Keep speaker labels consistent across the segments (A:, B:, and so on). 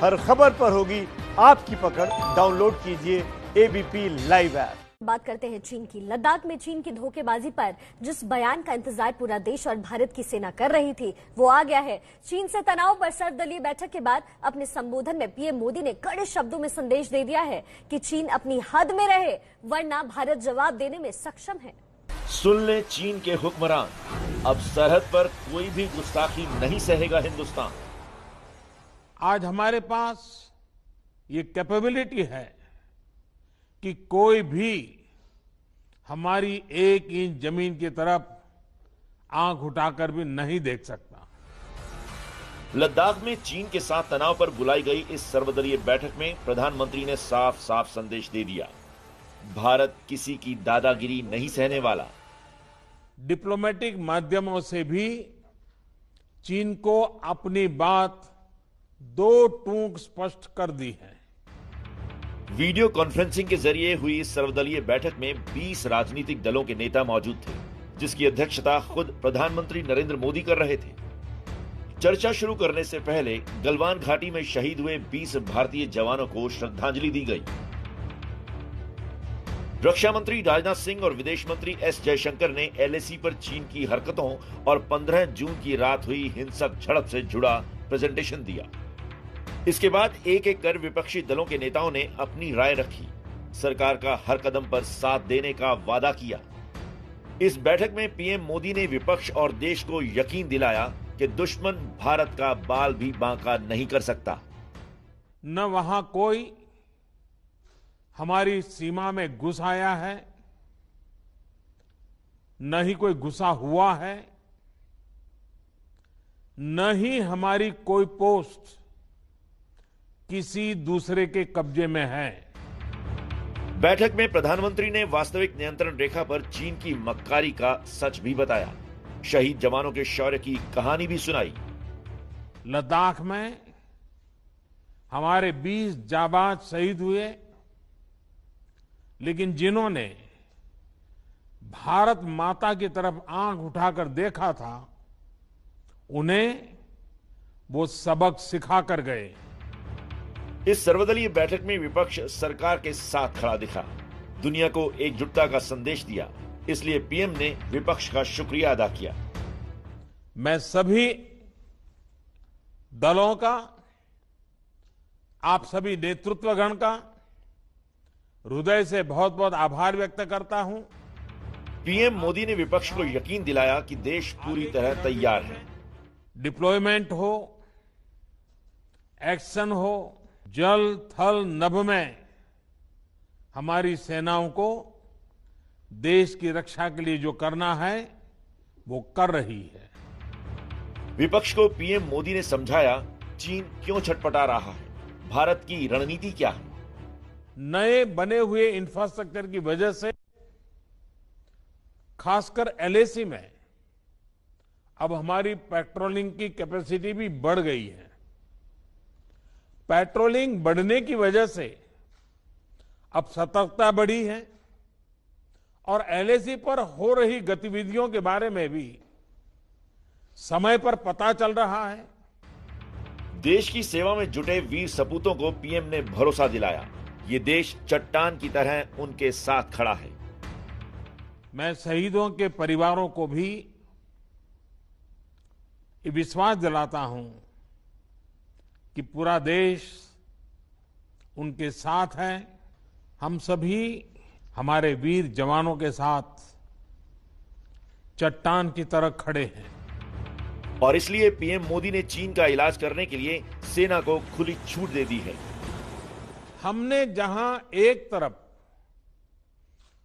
A: हर खबर पर होगी आपकी पकड़। डाउनलोड कीजिए एबीपी लाइव ऐप।
B: बात करते हैं चीन की। लद्दाख में चीन की धोखेबाजी पर जिस बयान का इंतजार पूरा देश और भारत की सेना कर रही थी वो आ गया है। चीन से तनाव पर सर्वदलीय बैठक के बाद अपने संबोधन में पीएम मोदी ने कड़े शब्दों में संदेश दे दिया है कि चीन अपनी हद में रहे वरना भारत जवाब देने में सक्षम है।
C: सुन ले चीन के हुक्मरान, अब सरहद पर कोई भी गुस्ताखी नहीं सहेगा हिंदुस्तान।
D: आज हमारे पास ये कैपेबिलिटी है कि कोई भी हमारी एक इंच जमीन की तरफ आंख उठाकर भी नहीं देख सकता।
C: लद्दाख में चीन के साथ तनाव पर बुलाई गई इस सर्वदलीय बैठक में प्रधानमंत्री ने साफ साफ संदेश दे दिया, भारत किसी की दादागिरी नहीं सहने वाला।
D: डिप्लोमेटिक माध्यमों से भी चीन को अपनी बात दो टूक स्पष्ट कर दी है।
C: वीडियो कॉन्फ्रेंसिंग के जरिए हुई इस सर्वदलीय बैठक में 20 राजनीतिक दलों के नेता मौजूद थे, जिसकी अध्यक्षता खुद प्रधानमंत्री नरेंद्र मोदी कर रहे थे। चर्चा शुरू करने से पहले गलवान घाटी में शहीद हुए 20 भारतीय जवानों को श्रद्धांजलि दी गई। रक्षा मंत्री राजनाथ सिंह और विदेश मंत्री एस जयशंकर ने एलएसी पर चीन की हरकतों और 15 जून की रात हुई हिंसक झड़प से जुड़ा प्रेजेंटेशन दिया। इसके बाद एक एक कर विपक्षी दलों के नेताओं ने अपनी राय रखी, सरकार का हर कदम पर साथ देने का वादा किया। इस बैठक में पीएम मोदी ने विपक्ष और देश को यकीन दिलाया कि दुश्मन भारत का बाल भी बांका नहीं कर सकता।
D: न वहां कोई हमारी सीमा में घुस आया है, न ही कोई घुसा हुआ है, न ही हमारी कोई पोस्ट किसी दूसरे के कब्जे में है।
C: बैठक में प्रधानमंत्री ने वास्तविक नियंत्रण रेखा पर चीन की मक्कारी का सच भी बताया, शहीद जवानों के शौर्य की कहानी भी सुनाई।
D: लद्दाख में हमारे 20 जाबाज शहीद हुए, लेकिन जिन्होंने भारत माता की तरफ आंख उठाकर देखा था, उन्हें वो सबक सिखा कर गए।
C: इस सर्वदलीय बैठक में विपक्ष सरकार के साथ खड़ा दिखा, दुनिया को एकजुटता का संदेश दिया, इसलिए पीएम ने विपक्ष का शुक्रिया अदा किया।
D: मैं सभी दलों का, आप सभी नेतृत्वगण का हृदय से बहुत बहुत आभार व्यक्त करता हूं।
C: पीएम मोदी ने विपक्ष को यकीन दिलाया कि देश पूरी तरह तैयार है।
D: डिप्लॉयमेंट हो, एक्शन हो, जल थल नभ में हमारी सेनाओं को देश की रक्षा के लिए जो करना है वो कर रही है।
C: विपक्ष को पीएम मोदी ने समझाया चीन क्यों छटपटा रहा है, भारत की रणनीति क्या है।
D: नए बने हुए इंफ्रास्ट्रक्चर की वजह से खासकर एलएसी में अब हमारी पेट्रोलिंग की कैपेसिटी भी बढ़ गई है। पेट्रोलिंग बढ़ने की वजह से अब सतर्कता बढ़ी है और एलएसी पर हो रही गतिविधियों के बारे में भी समय पर पता चल रहा है।
C: देश की सेवा में जुटे वीर सपूतों को पीएम ने भरोसा दिलाया, ये देश चट्टान की तरह उनके साथ खड़ा है।
D: मैं शहीदों के परिवारों को भी ये विश्वास दिलाता हूं कि पूरा देश उनके साथ है। हम सभी हमारे वीर जवानों के साथ चट्टान की तरह खड़े हैं।
C: और इसलिए पीएम मोदी ने चीन का इलाज करने के लिए सेना को खुली छूट दे दी है।
D: हमने जहां एक तरफ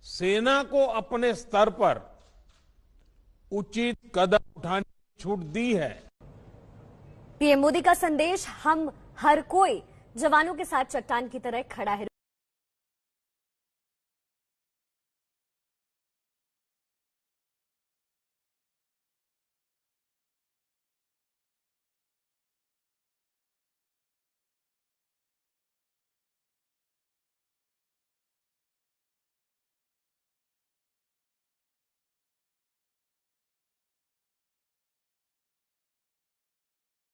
D: सेना को अपने स्तर पर उचित कदम उठाने की छूट दी है,
B: पीएम मोदी का संदेश, हम हर कोई जवानों के साथ चट्टान की तरह खड़ा है।